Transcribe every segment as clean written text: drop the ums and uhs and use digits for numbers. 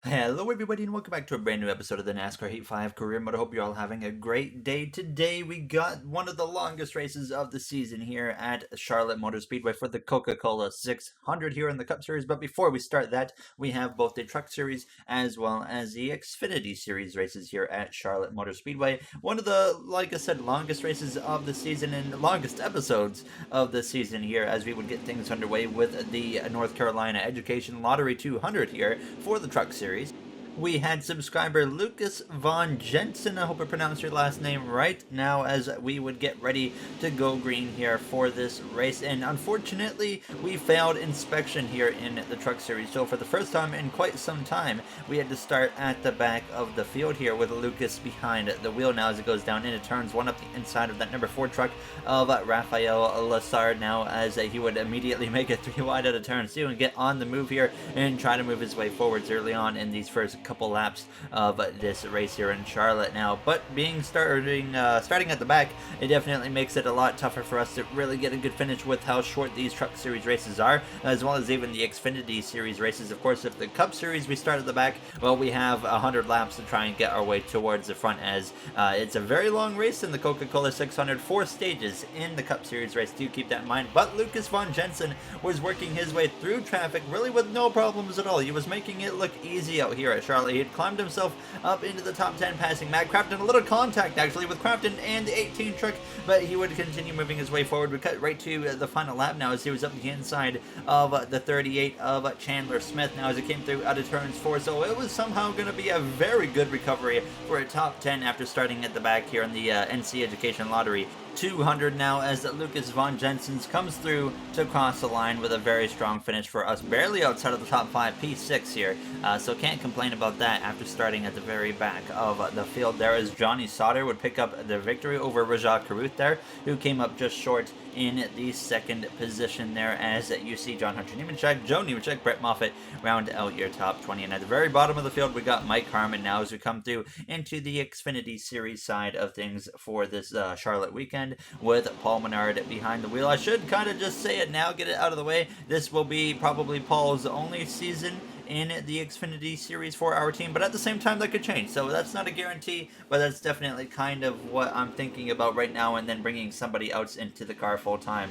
Hello, everybody, and welcome back to a brand new episode of the NASCAR Heat 5 Career Mode. I hope you're all having a great day. Today, we got one of the longest races of the season here at Charlotte Motor Speedway for the Coca-Cola 600 here in the Cup Series. But before we start that, we have both the Truck Series as well as the Xfinity Series races here at Charlotte Motor Speedway. One of the, like I said, longest races of the season and longest episodes of the season here as we would get things underway with the North Carolina Education Lottery 200 here for the Truck Series. We had subscriber Lucas Von Jensen, I hope I pronounced your last name right, now as we would get ready to go green here for this race. And unfortunately, we failed inspection here in the Truck Series. So for the first time in quite some time, we had to start at the back of the field here with Lucas behind the wheel now as it goes down into turns one up the inside of that number 4 truck of Rafael Lassard now as he would immediately make it 3 wide out of turn 2 and get on the move here and try to move his way forwards early on in these first couple laps of this race here in Charlotte now. But starting at the back, it definitely makes it a lot tougher for us to really get a good finish with how short these Truck Series races are, as well as even the Xfinity Series races. Of course, if the Cup Series we start at the back, well, we have 100 laps to try and get our way towards the front, as it's a very long race in the Coca-Cola 600, 4 stages in the Cup Series race. Do keep that in mind. But Lucas Von Jensen was working his way through traffic really with no problems at all. He was making it look easy out here at Charlotte. He had climbed himself up into the top 10, passing Matt Crafton. A little contact, actually, with Crafton and the 18 truck, but he would continue moving his way forward. We cut right to the final lap now as he was up the inside of the 38 of Chandler Smith now as it came through out of turns 4. So it was somehow going to be a very good recovery for a top 10 after starting at the back here in the NC Education Lottery 200 now as Lucas Von Jensen comes through to cross the line with a very strong finish for us, barely outside of the top 5, P6 here, so can't complain about that after starting at the very back of the field there as Johnny Sauter would pick up the victory over Rajah Caruth there, who came up just short in the second position there as you see John Hunter Nemechek, Joe Nemechek, Brett Moffitt round out your top 20. And at the very bottom of the field, we got Mike Harmon now as we come through into the Xfinity Series side of things for this Charlotte weekend with Paul Menard behind the wheel. I should kind of just say it now, get it out of the way. This will be probably Paul's only season in the Xfinity Series for our team, but at the same time that could change, so that's not a guarantee, but that's definitely kind of what I'm thinking about right now, and then bringing somebody else into the car full-time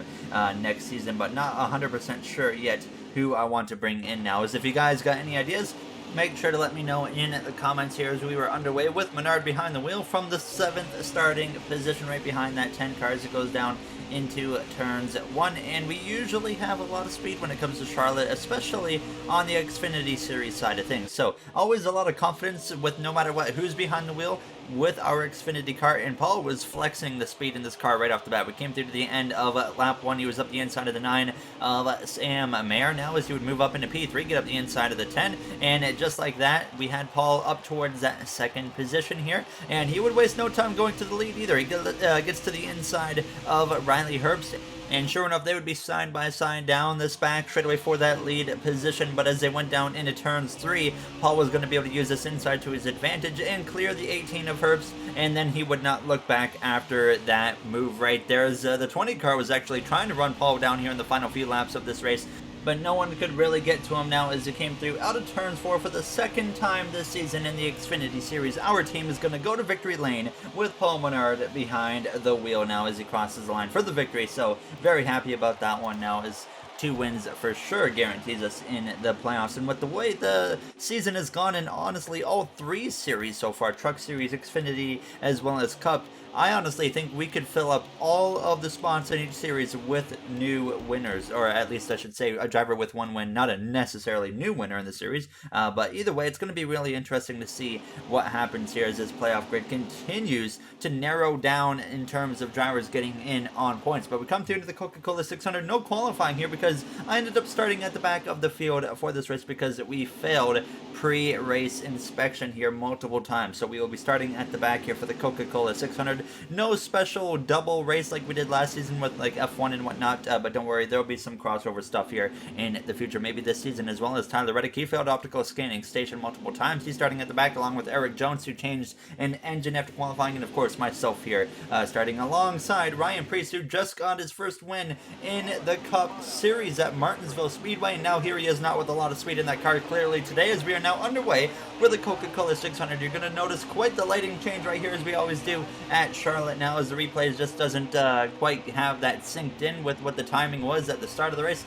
next season, but not 100% sure yet who I want to bring in now. As if you guys got any ideas, make sure to let me know in the comments here as we were underway with Menard behind the wheel from the 7th starting position right behind that 10 car as it goes down into turns 1, and we usually have a lot of speed when it comes to Charlotte, especially on the Xfinity Series side of things. So always a lot of confidence with no matter what who's behind the wheel with our Xfinity car, and Paul was flexing the speed in this car right off the bat. We came through to the end of lap 1. He was up the inside of the 9 of Sam Mayer now as he would move up into P3, get up the inside of the 10, and just like that, we had Paul up towards that second position here, and he would waste no time going to the lead either. He gets to the inside of Riley Herbst, and sure enough, they would be side by side down this back straightaway for that lead position. But as they went down into turns 3, Paul was going to be able to use this inside to his advantage and clear the 18 of Herbst, and then he would not look back after that move right there. As the 20 car was actually trying to run Paul down here in the final few laps of this race, but no one could really get to him now as it came through out of turns 4 for the second time this season in the Xfinity Series. Our team is going to go to victory lane with Paul Menard behind the wheel now as he crosses the line for the victory. So very happy about that one now, as 2 wins for sure guarantees us in the playoffs. And with the way the season has gone, and honestly all 3 series so far, Truck Series, Xfinity, as well as Cup, I honestly think we could fill up all of the spots in each series with new winners, or at least I should say a driver with 1 win, not a necessarily new winner in the series, but either way, it's going to be really interesting to see what happens here as this playoff grid continues to narrow down in terms of drivers getting in on points. But we come through to the Coca-Cola 600, no qualifying here because I ended up starting at the back of the field for this race because we failed pre-race inspection here multiple times. So we will be starting at the back here for the Coca-Cola 600. No special double race like we did last season with like F1 and whatnot, but don't worry, there will be some crossover stuff here in the future, maybe this season as well. As Tyler Reddick, he failed optical scanning station multiple times. He's starting at the back along with Eric Jones, who changed an engine after qualifying, and of course myself here starting alongside Ryan Preece, who just got his first win in the Cup Series at Martinsville Speedway. And now here he is, not with a lot of speed in that car clearly today, as we are now now underway for the Coca-Cola 600. You're going to notice quite the lighting change right here, as we always do at Charlotte now, as the replays just doesn't quite have that synced in with what the timing was at the start of the race.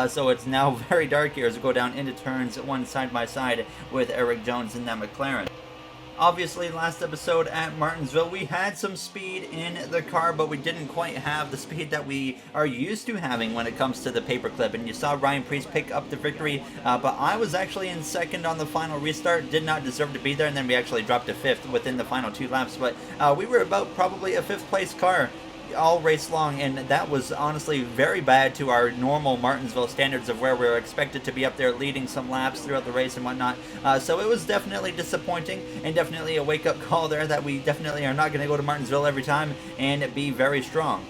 So it's now very dark here as we go down into turns one side by side with Erik Jones in that McLaren. Obviously, last episode at Martinsville, we had some speed in the car, but we didn't quite have the speed that we are used to having when it comes to the paperclip. And you saw Ryan Preece pick up the victory, but I was actually in second on the final restart, did not deserve to be there, and then we actually dropped to fifth within the final 2 laps. But we were about probably a 5th place car all race long, and that was honestly very bad to our normal Martinsville standards of where we were expected to be up there leading some laps throughout the race and whatnot. So it was definitely disappointing, and definitely a wake-up call there that we definitely are not going to go to Martinsville every time and be very strong.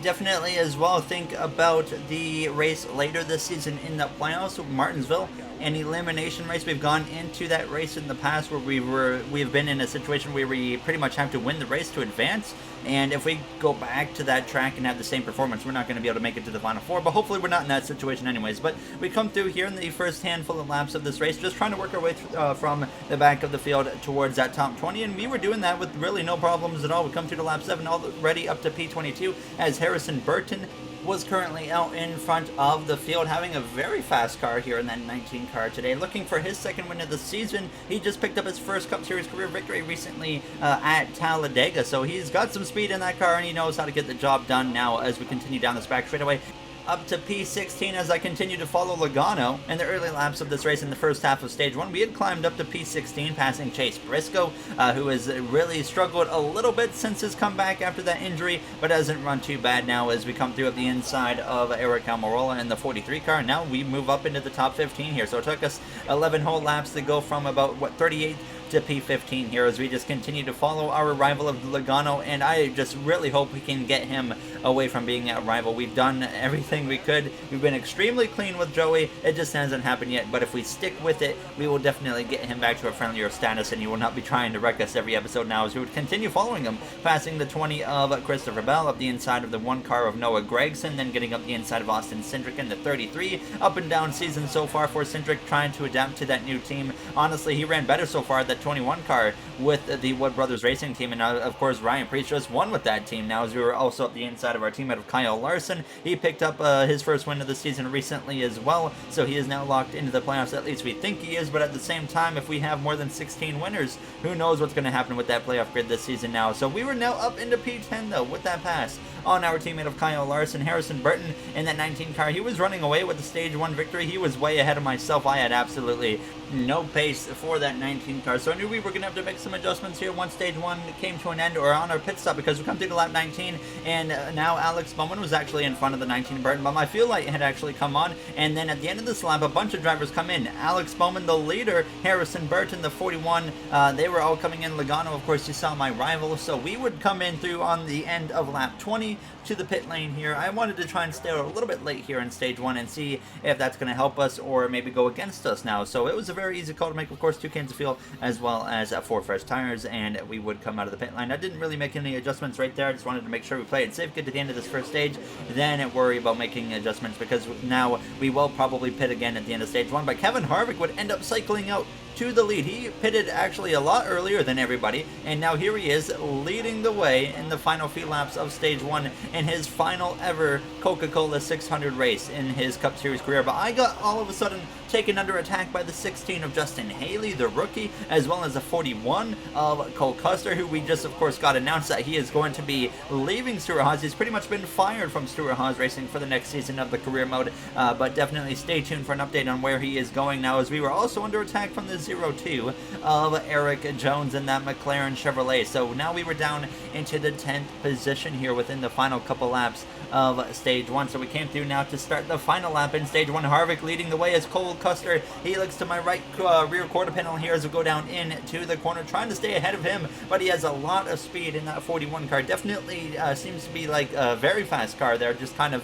Definitely as well think about the race later this season in the playoffs with Martinsville. An elimination race. We've gone into that race in the past where we've been in a situation where we pretty much have to win the race to advance, and if we go back to that track and have the same performance, we're not going to be able to make it to the final 4, but hopefully we're not in that situation anyways. But we come through here in the first handful of laps of this race, just trying to work our way from the back of the field towards that top 20, and we were doing that with really no problems at all. We come through to lap 7 already up to P22 as Harrison Burton was currently out in front of the field, having a very fast car here in that 19 car today, looking for his 2nd win of the season. He just picked up his first Cup Series career victory recently at Talladega, so he's got some speed in that car and he knows how to get the job done now as we continue down this back straightaway. Up to P16 as I continue to follow Logano. In the early laps of this race in the first half of stage 1, we had climbed up to P16, passing Chase Briscoe, who has really struggled a little bit since his comeback after that injury, but hasn't run too bad now as we come through at the inside of Eric Almirola in the 43 car. Now we move up into the top 15 here, so it took us 11 whole laps to go from about, 38 to P15 here as we just continue to follow our rival of Logano, and I just really hope we can get him away from being that rival. We've done everything we could. We've been extremely clean with Joey. It just hasn't happened yet, but if we stick with it, we will definitely get him back to a friendlier status, and he will not be trying to wreck us every episode now as we would continue following him, passing the 20 of Christopher Bell up the inside of the 1 car of Noah Gragson, then getting up the inside of Austin Cindric in the 33. Up and down season so far for Cindric, trying to adapt to that new team. Honestly, he ran better so far, that 21 car with the Wood Brothers Racing team, and now, of course, Ryan Preece just won with that team now as we were also up the inside of our teammate of Kyle Larson. He picked up his first win of the season recently as well, so he is now locked into the playoffs. At least we think he is, but at the same time, if we have more than 16 winners, who knows what's going to happen with that playoff grid this season now. So we were now up into P10 though with that pass on our teammate of Kyle Larson. Harrison Burton in that 19 car, he was running away with the stage 1 victory. He was way ahead of myself. I had absolutely no pace for that 19 car, so I knew we were going to have to make some adjustments here once stage 1 came to an end, or on our pit stop, because we come through to lap 19, and now Alex Bowman was actually in front of the 19 Burton, but my fuel light had actually come on, and then at the end of this lap, a bunch of drivers come in. Alex Bowman, the leader, Harrison Burton, the 41, they were all coming in. Logano, of course, you saw my rival, so we would come in through on the end of lap 20 to the pit lane here. I wanted to try and stay a little bit late here in stage 1 and see if that's going to help us or maybe go against us now. So it was a very easy call to make, of course, 2 cans of fuel as well as 4 fresh tires, and we would come out of the pit line. I didn't really make any adjustments right there. I just wanted to make sure we played it safe, get to the end of this first stage, then worry about making adjustments, because now we will probably pit again at the end of stage 1. But Kevin Harvick would end up cycling out to the lead. He pitted actually a lot earlier than everybody, and now here he is leading the way in the final few laps of stage 1 in his final ever Coca-Cola 600 race in his Cup Series career. But I got all of a sudden taken under attack by the 16 of Justin Haley, the rookie, as well as the 41 of Cole Custer, who we just, of course, got announced that he is going to be leaving Stewart-Haas. He's pretty much been fired from Stewart-Haas Racing for the next season of the career mode, but definitely stay tuned for an update on where he is going now, as we were also under attack from the 0-2 of Erik Jones in that McLaren Chevrolet. So now we were down into the 10th position here within the final couple laps of stage 1. So we came through now to start the final lap in stage 1. Harvick leading the way as Cole Custer. He looks to my right rear quarter panel here as we go down into the corner, trying to stay ahead of him, but he has a lot of speed in that 41 car. Definitely seems to be like a very fast car there, just kind of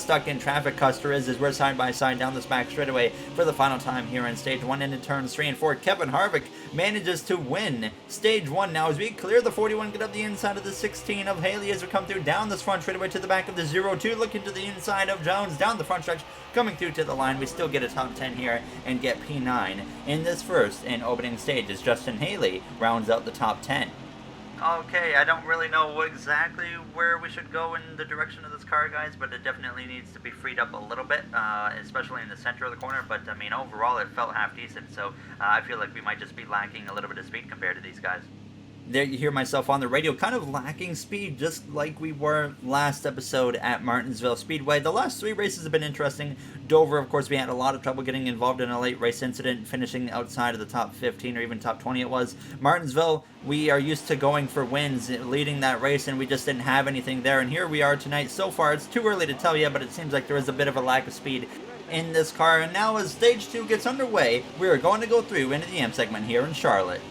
stuck in traffic. Custer is, as we're side by side down this back straightaway for the final time here in stage 1 into turns 3 and 4. Kevin Harvick manages to win stage 1 now as we clear the 41, get up the inside of the 16 of Haley as we come through down this front straightaway to the back of the the 0-2, looking to the inside of Jones, down the front stretch, coming through to the line. We still get a top 10 here and get P9 in this first and opening stage as Justin Haley rounds out the top 10. Okay, I don't really know exactly where we should go in the direction of this car, guys, but it definitely needs to be freed up a little bit, especially in the center of the corner. But, I mean, overall, it felt half decent, so I feel like we might just be lacking a little bit of speed compared to these guys. There you hear myself on the radio, kind of lacking speed, just like we were last episode at Martinsville Speedway. The last 3 races have been interesting. Dover, of course, we had a lot of trouble getting involved in a late race incident, finishing outside of the top 15 or even top 20 it was. Martinsville, we are used to going for wins, leading that race, and we just didn't have anything there. And here we are tonight. So far, it's too early to tell you, but it seems like there is a bit of a lack of speed in this car. And now as Stage 2 gets underway, we are going to go through into the M segment here in Charlotte.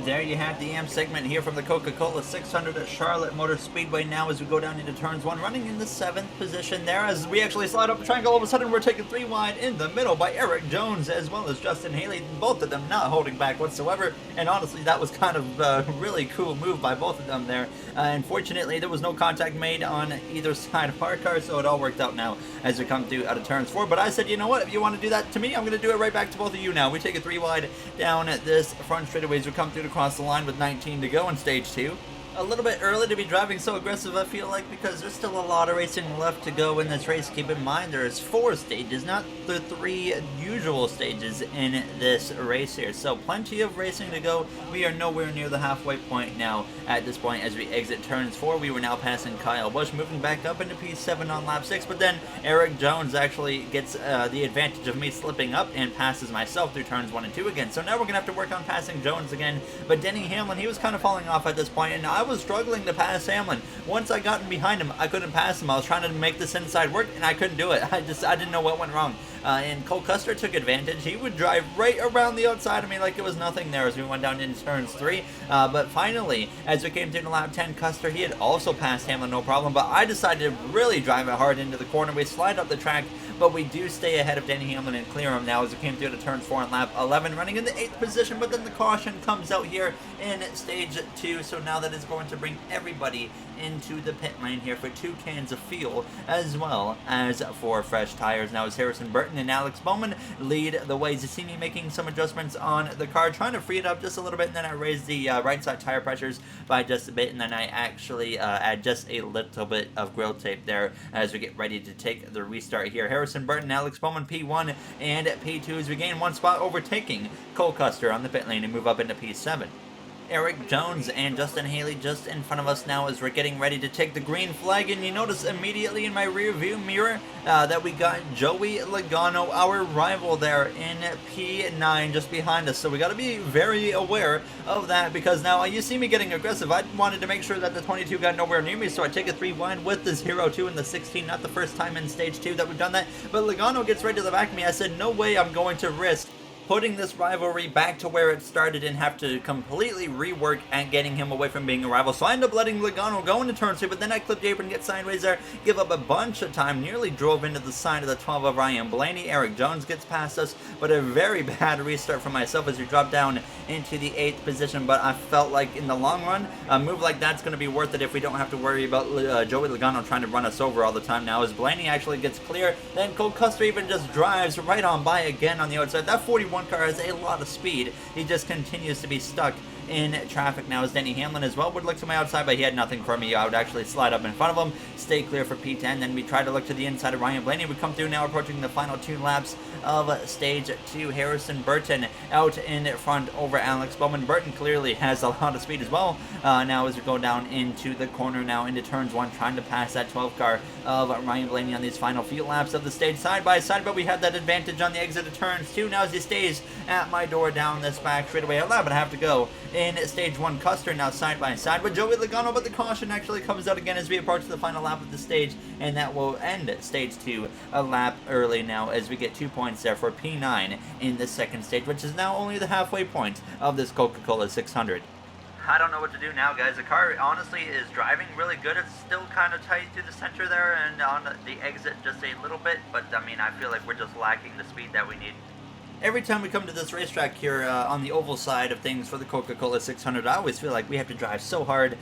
There you have the AM segment here from the Coca-Cola 600 at Charlotte Motor Speedway. Now as we go down into turns 1, running in the 7th position there as we actually slide up the triangle. All of a sudden we're taken 3 wide in the middle by Eric Jones as well as Justin Haley. Both of them not holding back whatsoever, and honestly that was kind of a really cool move by both of them there. Unfortunately there was no contact made on either side of our car, so it all worked out now as we come through out of turns 4. But I said, you know what, if you want to do that to me, I'm going to do it right back to both of you now. We take it 3 wide down this front straightaway as we come through across the line with 19 to go in stage 2. A little bit early to be driving so aggressive, I feel like, because there's still a lot of racing left to go in this race. Keep in mind there's 4 stages, not the 3 usual stages in this race here. So plenty of racing to go. We are nowhere near the halfway point now at this point as we exit turns 4. We were now passing Kyle Busch, moving back up into P7 on lap 6, but then Eric Jones actually gets the advantage of me slipping up and passes myself through turns 1 and 2 again. So now we're going to have to work on passing Jones again. But Denny Hamlin, he was kind of falling off at this point, and I was struggling to pass Hamlin. Once I got in behind him, I couldn't pass him. I was trying to make this inside work, and I couldn't do it. I didn't know what went wrong. And Cole Custer took advantage. He would drive right around the outside of me like it was nothing there as we went down into turns 3. But finally, as we came through to lap 10, Custer, he had also passed Hamlin, no problem. But I decided to really drive it hard into the corner. We slide up the track, but we do stay ahead of Denny Hamlin and clear him now as we came through to turn 4 on lap 11, running in the 8th position. But then the caution comes out here in stage 2. So now that is going to bring everybody into the pit lane here for 2 cans of fuel as well as 4 fresh tires. Now as Harrison Burton and Alex Bowman lead the way. Zassini making some adjustments on the car, trying to free it up just a little bit, and then I raised the right side tire pressures by just a bit, and then I actually add just a little bit of grill tape there as we get ready to take the restart here. Harrison Burton, Alex Bowman P1 and P2 as we gain 1 spot, overtaking Cole Custer on the pit lane and move up into P7. Eric Jones and Justin Haley just in front of us now as we're getting ready to take the green flag, and you notice immediately in my rear view mirror that we got Joey Logano, our rival there in P9 just behind us. So we got to be very aware of that, because now you see me getting aggressive. I wanted to make sure that the 22 got nowhere near me, so I take a 3 wide with the 0-2 and the 16. Not the first time in stage 2 that we've done that, but Logano gets right to the back of me. I said, no way I'm going to risk putting this rivalry back to where it started and have to completely rework at getting him away from being a rival. So I end up letting Logano go into turn 2, but then I clip the apron, get sideways there, give up a bunch of time, nearly drove into the side of the 12 of Ryan Blaney. Eric Jones gets past us, but a very bad restart for myself as we drop down into the 8th position. But I felt like in the long run, a move like that's going to be worth it if we don't have to worry about Joey Logano trying to run us over all the time now, as Blaney actually gets clear. Then Cole Custer even just drives right on by again on the outside. That 41 car has a lot of speed. He just continues to be stuck in traffic now as Denny Hamlin as well would look to my outside, but he had nothing for me. I would actually slide up in front of him, stay clear for P10. Then we try to look to the inside of Ryan Blaney. We come through now, approaching the final 2 laps of stage 2. Harrison Burton out in front over Alex Bowman. Burton clearly has a lot of speed as well. Now as we go down into the corner now into turns 1, trying to pass that 12 car of Ryan Blaney on these final few laps of the stage side by side, but we have that advantage on the exit of turns 2 now as he stays at my door down this back straightaway. A lap and a half to go in stage 1. Custer now side by side with Joey Logano, but the caution actually comes out again as we approach the final lap of the stage, and that will end stage 2 a lap early now as we get 2 points there for P9 in the second stage, which is now only the halfway point of this Coca-Cola 600. I don't know what to do now, guys. The car honestly is driving really good. It's still kind of tight through the center there and on the exit just a little bit, but I mean, I feel like we're just lacking the speed that we need. Every time we come to this racetrack here on the oval side of things for the Coca-Cola 600, I always feel like we have to drive so hard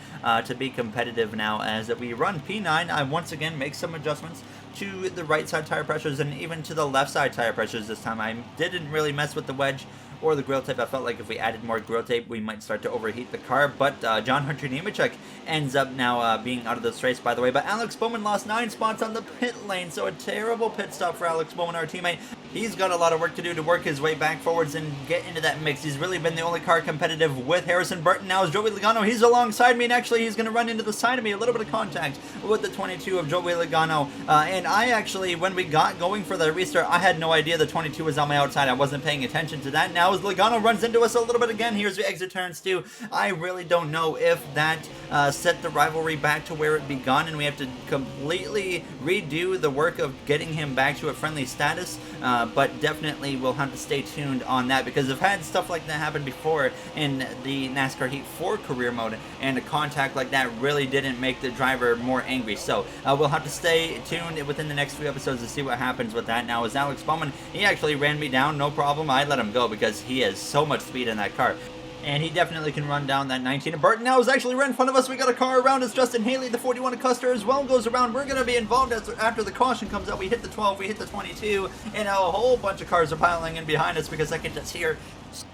to be competitive now as we run P9. I once again make some adjustments to the right side tire pressures and even to the left side tire pressures this time. I didn't really mess with the wedge or the grill tape. I felt like if we added more grill tape, we might start to overheat the car, but John Hunter Nemechek ends up now being out of this race, by the way. But Alex Bowman lost 9 spots on the pit lane, so a terrible pit stop for Alex Bowman, our teammate. He's got a lot of work to do to work his way back forwards and get into that mix. He's really been the only car competitive with Harrison Burton. Now is Joey Logano. He's alongside me, and actually he's going to run into the side of me. A little bit of contact with the 22 of Joey Logano. And I actually, when we got going for the restart, I had no idea the 22 was on my outside. I wasn't paying attention to that. Now as Logano runs into us a little bit again, here's the exit turns 2. I really don't know if that set the rivalry back to where it begun, and we have to completely redo the work of getting him back to a friendly status. But definitely we'll have to stay tuned on that, because I've had stuff like that happen before in the NASCAR Heat 4 career mode, and a contact like that really didn't make the driver more angry. So we'll have to stay tuned within the next few episodes to see what happens with that. Now as Alex Bowman, he actually ran me down, no problem. I let him go because he has so much speed in that car. And he definitely can run down that 19. And Burton now is actually right in front of us. We got a car around us. Justin Haley, the 41 of Custer, as well goes around. We're going to be involved after the caution comes out. We hit the 12, we hit the 22, and a whole bunch of cars are piling in behind us because I can just hear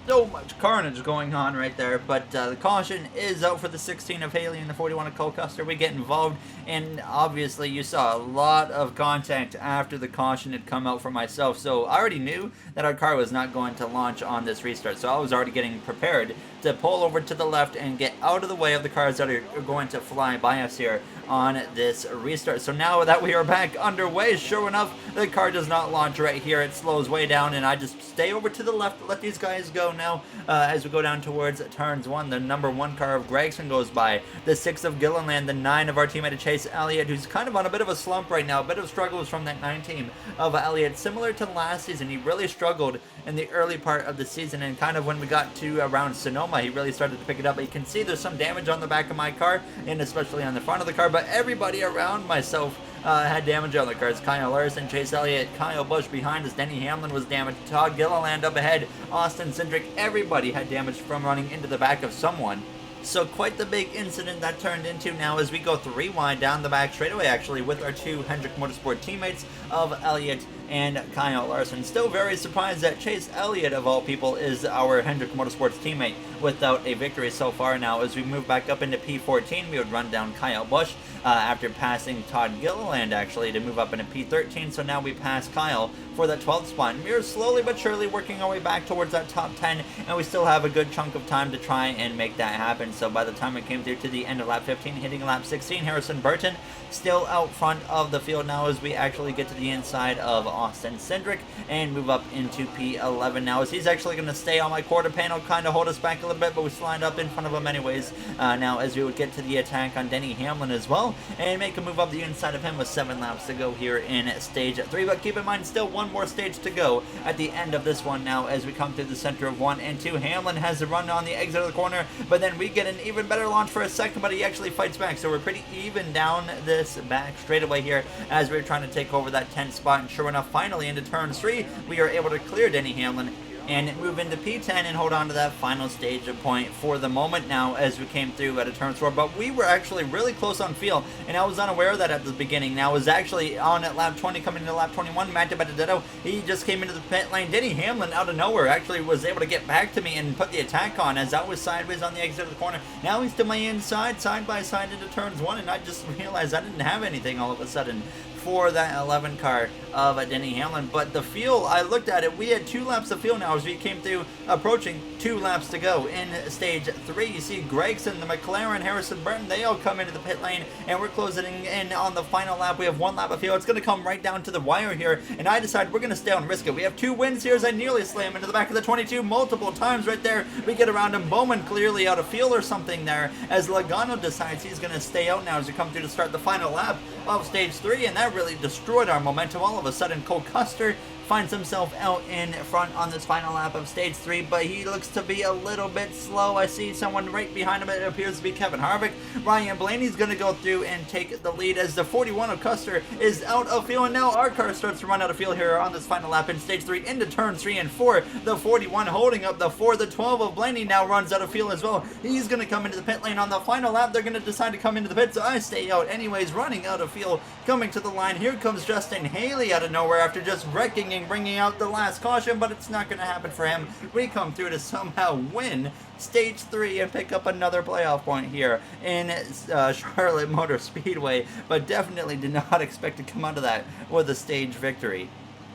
so much carnage going on right there. But the caution is out for the 16 of Haley and the 41 of Cole Custer. We get involved, and obviously you saw a lot of contact after the caution had come out for myself. So I already knew that our car was not going to launch on this restart. So I was already getting prepared to pull over to the left and get out of the way of the cars that are going to fly by us here on this restart. So now that we are back underway, sure enough, the car does not launch right here. It slows way down, and I just stay over to the left, let these guys go now as we go down towards turns 1. The number 1 car of Gregson goes by, the 6 of Gilliland, the 9 of our teammate Chase Elliott, who's kind of on a bit of a slump right now. A bit of struggles from that 9 team of Elliott, similar to last season. He really struggled in the early part of the season, and kind of when we got to around Sonoma, he really started to pick it up. But you can see there's some damage on the back of my car, and especially on the front of the car, but everybody around myself had damage on the cars. Kyle Larson, Chase Elliott, Kyle Busch behind us, Denny Hamlin was damaged, Todd Gilliland up ahead, Austin Cindric, everybody had damage from running into the back of someone. So quite the big incident that turned into now as we go 3 wide down the back straightaway, actually, with our 2 Hendrick Motorsport teammates of Elliott and Kyle Larson. Still very surprised that Chase Elliott, of all people, is our Hendrick Motorsports teammate without a victory so far. Now, as we move back up into P14, we would run down Kyle Busch after passing Todd Gilliland, actually, to move up into P13. So now we pass Kyle for that 12th spot. And we're slowly but surely working our way back towards that top 10, and we still have a good chunk of time to try and make that happen. So by the time we came through to the end of lap 15, hitting lap 16, Harrison Burton still out front of the field now as we actually get to the inside of Austin Cindric and move up into P11 now, as he's actually going to stay on my quarter panel, kind of hold us back a little bit, but we slide up in front of him anyways. Now as we would get to the attack on Denny Hamlin as well and make a move up the inside of him with 7 laps to go here in stage 3. But keep in mind, still one more stage to go at the end of this one now as we come through the center of 1 and 2. Hamlin has the run on the exit of the corner, but then we get an even better launch for a second, but he actually fights back. So we're pretty even down this back straightaway here as we're trying to take over that 10th spot. And sure enough, finally into turn 3, we are able to clear Denny Hamlin and move into P10 and hold on to that final stage point for the moment now as we came through at a turn 4. But we were actually really close on field, and I was unaware of that at the beginning. Now, I was actually on at lap 20 coming into lap 21. Matt DiBenedetto, he just came into the pit lane. Denny Hamlin out of nowhere actually was able to get back to me and put the attack on as I was sideways on the exit of the corner. Now he's to my inside, side by side into turns 1, and I just realized I didn't have anything all of a sudden for that 11 car of Denny Hamlin. But the field, I looked at it, we had 2 laps of field now as we came through, approaching 2 laps to go in stage 3. You see Gregson, the McLaren, Harrison Burton, they all come into the pit lane, and we're closing in on the final lap. We have 1 lap of field. It's going to come right down to the wire here, and I decided we're going to stay on risk it. We have 2 wins here as I nearly slam into the back of the 22 multiple times right there. We get around him. Bowman clearly out of field or something there as Logano decides he's going to stay out now as we come through to start the final lap of stage 3, and that really destroyed our momentum. All of a sudden, Cole Custer finds himself out in front on this final lap of stage 3, but he looks to be a little bit slow. I see someone right behind him. It appears to be Kevin Harvick. Ryan Blaney's going to go through and take the lead as the 41 of Custer is out of field, and now our car starts to run out of field here on this final lap in stage 3 into turns 3 and 4. The 41 holding up the 4. The 12 of Blaney now runs out of field as well. He's going to come into the pit lane on the final lap. They're going to decide to come into the pit, so I stay out anyways, running out of field. Coming to the line, here comes Justin Haley out of nowhere after just wrecking and bringing out the last caution, but it's not going to happen for him. We come through to somehow win stage 3 and pick up another playoff point here in Charlotte Motor Speedway, but definitely did not expect to come out of that with a stage victory.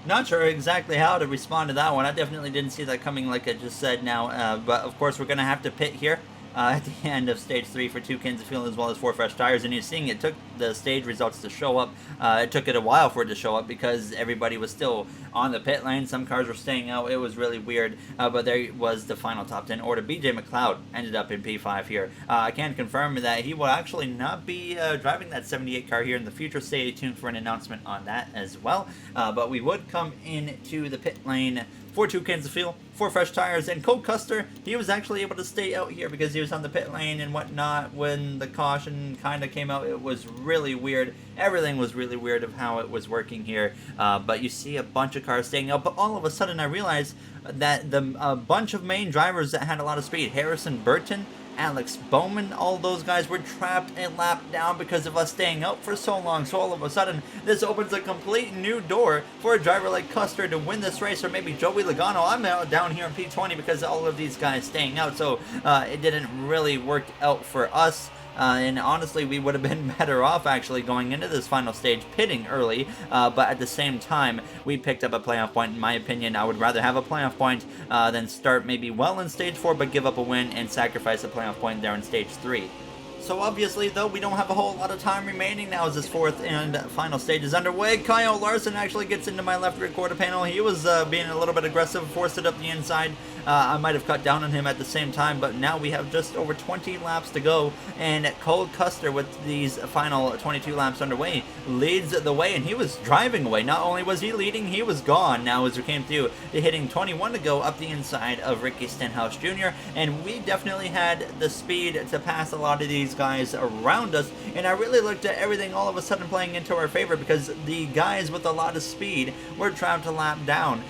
Not sure exactly how to respond to that one. I definitely didn't see that coming, like I just said now, but of course we're going to have to pit here at the end of stage 3 for 2 cans of fuel as well as 4 fresh tires. And you're seeing it took the stage results to show up. It took it a while for it to show up because everybody was still on the pit lane. Some cars were staying out. It was really weird, but there was the final top 10 order. BJ McLeod ended up in P5 here. I can confirm that he will actually not be driving that 78 car here in the future. Stay tuned for an announcement on that as well. But we would come into the pit lane for 2 cans of fuel, 4 fresh tires, and Cole Custer, he was actually able to stay out here because he was on the pit lane and whatnot when the caution kind of came out. It was really weird. Everything was really weird of how it was working here, but you see a bunch of cars staying out, but all of a sudden I realized that a bunch of main drivers that had a lot of speed, Harrison Burton, Alex Bowman, all those guys were trapped and lapped down because of us staying out for so long. So all of a sudden, this opens a complete new door for a driver like Custer to win this race, or maybe Joey Logano. I'm out down here in P20 because of all of these guys staying out, so it didn't really work out for us. And honestly, we would have been better off actually going into this final stage pitting early, but at the same time, we picked up a playoff point. In my opinion, I would rather have a playoff point than start maybe well in stage 4, but give up a win and sacrifice a playoff point there in stage 3. So obviously, though, we don't have a whole lot of time remaining now as this 4th and final stage is underway. Kyle Larson actually gets into my left rear quarter panel. He was being a little bit aggressive, forced it up the inside. I might have cut down on him at the same time, but now we have just over 20 laps to go, and Cole Custer, with these final 22 laps underway, leads the way, and he was driving away. Not only was he leading, he was gone now as we came through to hitting 21 to go up the inside of Ricky Stenhouse Jr., and we definitely had the speed to pass a lot of these guys around us, and I really looked at everything all of a sudden playing into our favor because the guys with a lot of speed were trapped to lap down,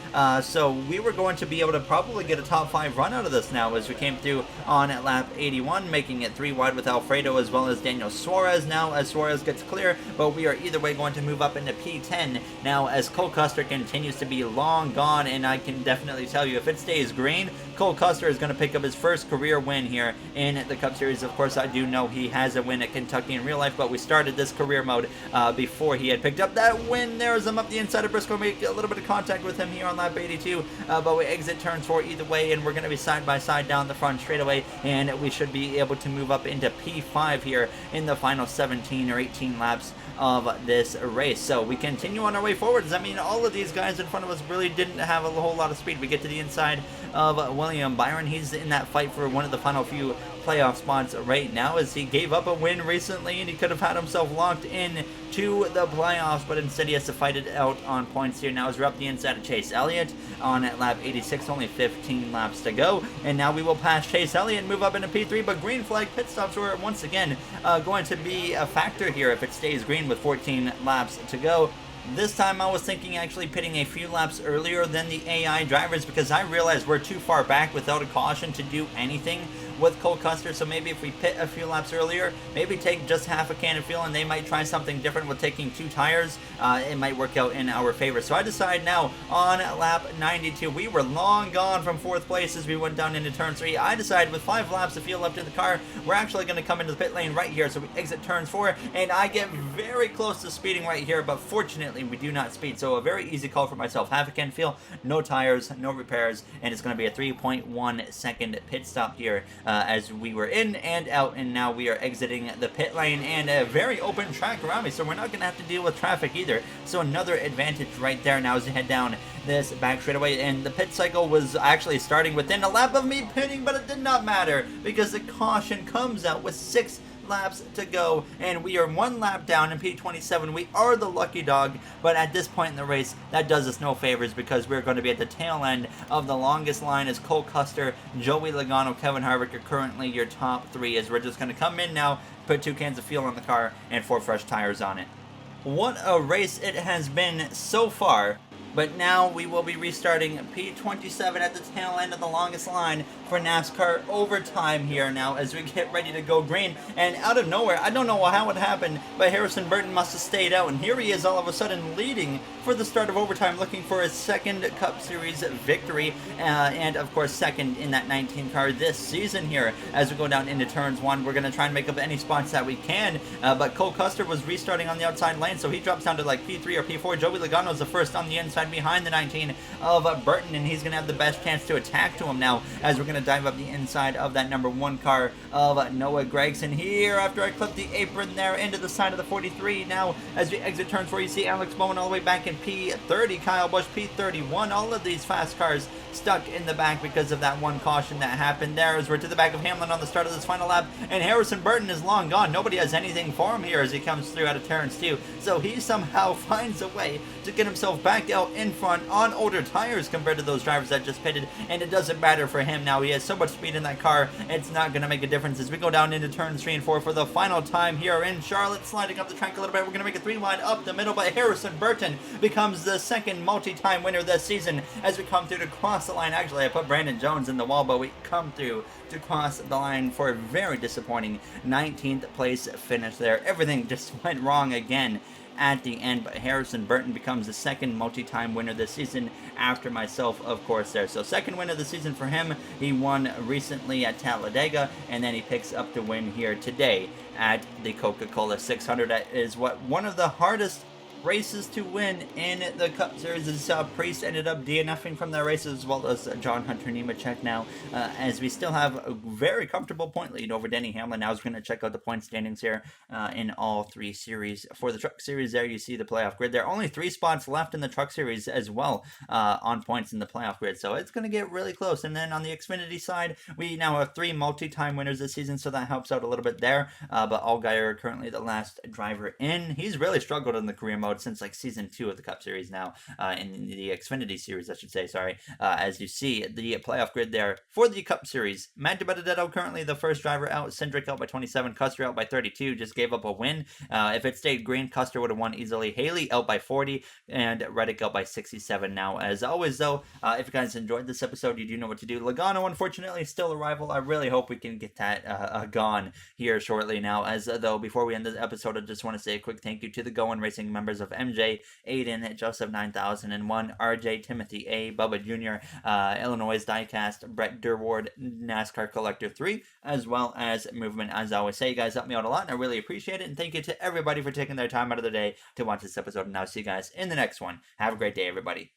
so we were going to be able to probably get a top 5 run out of this now as we came through on at lap 81, making it 3 wide with Alfredo as well as Daniel Suarez now as Suarez gets clear, but we are either way going to move up into P10 now as Cole Custer continues to be long gone, and I can definitely tell you if it stays green, Cole Custer is going to pick up his first career win here in the Cup Series. Of course, I do know he has a win at Kentucky in real life, but we started this career mode before he had picked up that win. There's him up the inside of Briscoe, make a little bit of contact with him here on lap 82, but we exit turns 4 either way, and we're going to be side by side down the front straightaway, and we should be able to move up into P5 here in the final 17 or 18 laps of this race. So we continue on our way forwards. I mean, all of these guys in front of us really didn't have a whole lot of speed. We get to the inside of William Byron. He's in that fight for one of the final few playoff spots right now as he gave up a win recently and he could have had himself locked in to the playoffs, but instead he has to fight it out on points here now as we're up the inside of Chase Elliott on at lap 86, only 15 laps to go, and now we will pass Chase Elliott and move up into P3, but green flag pit stops were once again going to be a factor here if it stays green with 14 laps to go. This time I was thinking actually pitting a few laps earlier than the AI drivers because I realized we're too far back without a caution to do anything with Cole Custer. So maybe if we pit a few laps earlier, maybe take just half a can of fuel, and they might try something different with taking 2 tires. It might work out in our favor. So I decide now on lap 92. We were long gone from 4th place as we went down into turn 3. I decided with 5 laps of fuel left in the car, we're actually going to come into the pit lane right here. So we exit turns 4, and I get very close to speeding right here, but fortunately we do not speed. So a very easy call for myself. Half a can of fuel, no tires, no repairs, and it's going to be a 3.1 second pit stop here as we were in and out, and now we are exiting the pit lane and a very open track around me, so we're not going to have to deal with traffic either. So another advantage right there now as we head down this back straightaway, and the pit cycle was actually starting within a lap of me pitting, but it did not matter because the caution comes out with 6 laps to go, and we are 1 lap down in P27. We are the lucky dog, but at this point in the race, that does us no favors because we're going to be at the tail end of the longest line as Cole Custer, Joey Logano, Kevin Harvick are currently your top 3, as we're just going to come in now, put 2 cans of fuel on the car, and 4 fresh tires on it. What a race it has been so far. But now we will be restarting P27 at the tail end of the longest line for NASCAR overtime here now as we get ready to go green. And out of nowhere, I don't know how it happened, but Harrison Burton must have stayed out. And here he is all of a sudden leading for the start of overtime, looking for his 2nd Cup Series victory. And of course, 2nd in that 19 car this season here. As we go down into turns 1, we're going to try and make up any spots that we can. But Cole Custer was restarting on the outside lane, so he drops down to like P3 or P4. Joey Logano is the first on the inside behind the 19 of Burton, and he's going to have the best chance to attack to him now as we're going to dive up the inside of that number 1 car of Noah Gragson here after I clip the apron there into the side of the 43. Now as we exit turn 4, you see Alex Bowman all the way back in P30, Kyle Busch P31. All of these fast cars stuck in the back because of that one caution that happened there as we're to the back of Hamlin on the start of this final lap, and Harrison Burton is long gone. Nobody has anything for him here as he comes through out of turns 2, so he somehow finds a way to get himself back out in front on older tires compared to those drivers that just pitted, and it doesn't matter for him now. He has so much speed in that car, it's not going to make a difference as we go down into turns 3 and 4 for the final time here in Charlotte, sliding up the track a little bit. We're going to make a 3 wide up the middle, but Harrison Burton becomes the 2nd multi-time winner this season as we come through to cross the line. Actually, I put Brandon Jones in the wall, but we come through to cross the line for a very disappointing 19th place finish there. Everything just went wrong again at the end, but Harrison Burton becomes the 2nd multi-time winner this season after myself, of course, there. So 2nd win of the season for him. He won recently at Talladega, and then he picks up the win here today at the Coca-Cola 600. That is one of the hardest races to win in the Cup Series. As Priest ended up DNFing from that race, as well as John Hunter Nemechek now, as we still have a very comfortable point lead over Denny Hamlin. Now we're going to check out the point standings here in all 3 series. For the Truck Series there, you see the playoff grid. There are only 3 spots left in the Truck Series as well on points in the playoff grid, so it's going to get really close. And then on the Xfinity side, we now have 3 multi-time winners this season, so that helps out a little bit there. But Allgaier currently the last driver in. He's really struggled in the career mode since like season 2 of the Cup Series now, in the Xfinity Series, I should say, sorry. As you see, the playoff grid there for the Cup Series. Matt DiBenedetto currently the first driver out, Cindric out by 27, Custer out by 32, just gave up a win. If it stayed green, Custer would have won easily. Haley out by 40, and Reddick out by 67 now. As always, though, if you guys enjoyed this episode, you do know what to do. Logano, unfortunately, still a rival. I really hope we can get that gone here shortly now. As though, before we end the episode, I just want to say a quick thank you to the Going Racing members of MJ, Aiden, Joseph 9001, RJ, Timothy A, Bubba Jr., Illinois Diecast, Brett Durward, NASCAR Collector 3, as well as Movement. As I always say, you guys help me out a lot, and I really appreciate it. And thank you to everybody for taking their time out of the day to watch this episode. And I'll see you guys in the next one. Have a great day, everybody.